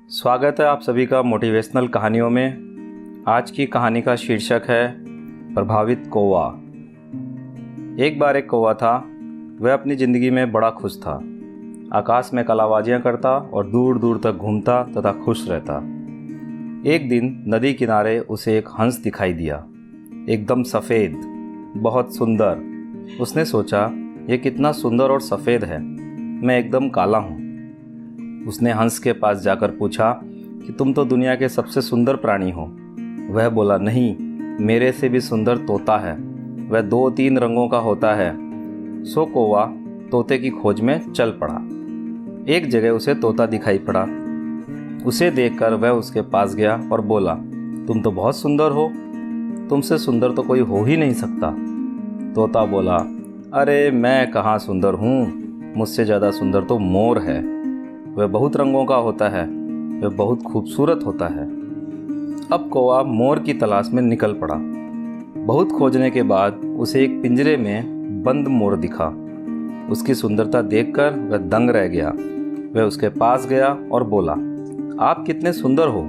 स्वागत है आप सभी का मोटिवेशनल कहानियों में। आज की कहानी का शीर्षक है प्रभावित कौवा। एक बार एक कौवा था। वह अपनी ज़िंदगी में बड़ा खुश था। आकाश में कलाबाजियाँ करता और दूर दूर तक घूमता तथा खुश रहता। एक दिन नदी किनारे उसे एक हंस दिखाई दिया, एकदम सफ़ेद, बहुत सुंदर। उसने सोचा, ये कितना सुंदर और सफ़ेद है, मैं एकदम काला हूँ। उसने हंस के पास जाकर पूछा कि तुम तो दुनिया के सबसे सुंदर प्राणी हो। वह बोला, नहीं, मेरे से भी सुंदर तोता है, वह 2-3 रंगों का होता है। सो कौवा तोते की खोज में चल पड़ा। एक जगह उसे तोता दिखाई पड़ा। उसे देखकर वह उसके पास गया और बोला, तुम तो बहुत सुंदर हो, तुमसे सुंदर तो कोई हो ही नहीं सकता। तोता बोला, अरे मैं कहाँ सुंदर हूँ, मुझसे ज़्यादा सुंदर तो मोर है। वह बहुत रंगों का होता है, वह बहुत खूबसूरत होता है। अब कौवा मोर की तलाश में निकल पड़ा। बहुत खोजने के बाद उसे एक पिंजरे में बंद मोर दिखा। उसकी सुंदरता देखकर वह दंग रह गया। वह उसके पास गया और बोला, आप कितने सुंदर हो।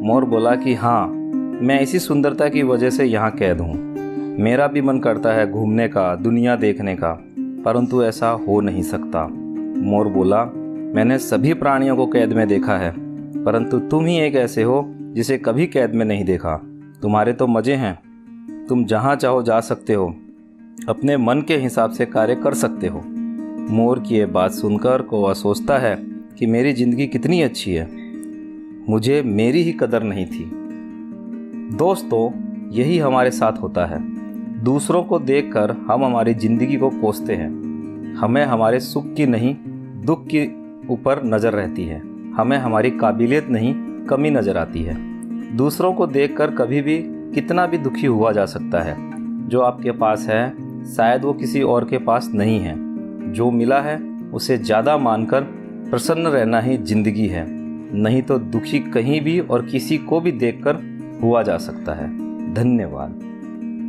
मोर बोला कि हाँ, मैं इसी सुंदरता की वजह से यहाँ कैद हूँ। मेरा भी मन करता है घूमने का, दुनिया देखने का, परंतु ऐसा हो नहीं सकता। मोर बोला, मैंने सभी प्राणियों को कैद में देखा है, परंतु तुम ही एक ऐसे हो जिसे कभी कैद में नहीं देखा। तुम्हारे तो मज़े हैं, तुम जहाँ चाहो जा सकते हो, अपने मन के हिसाब से कार्य कर सकते हो। मोर की ये बात सुनकर कौवा सोचता है कि मेरी ज़िंदगी कितनी अच्छी है, मुझे मेरी ही कदर नहीं थी। दोस्तों, यही हमारे साथ होता है। दूसरों को देखकर हम हमारी ज़िंदगी को कोसते हैं। हमें हमारे सुख की नहीं, दुख की ऊपर नज़र रहती है। हमें हमारी काबिलियत नहीं, कमी नज़र आती है। दूसरों को देखकर कभी भी कितना भी दुखी हुआ जा सकता है। जो आपके पास है शायद वो किसी और के पास नहीं है। जो मिला है उसे ज़्यादा मानकर प्रसन्न रहना ही जिंदगी है, नहीं तो दुखी कहीं भी और किसी को भी देखकर हुआ जा सकता है। धन्यवाद।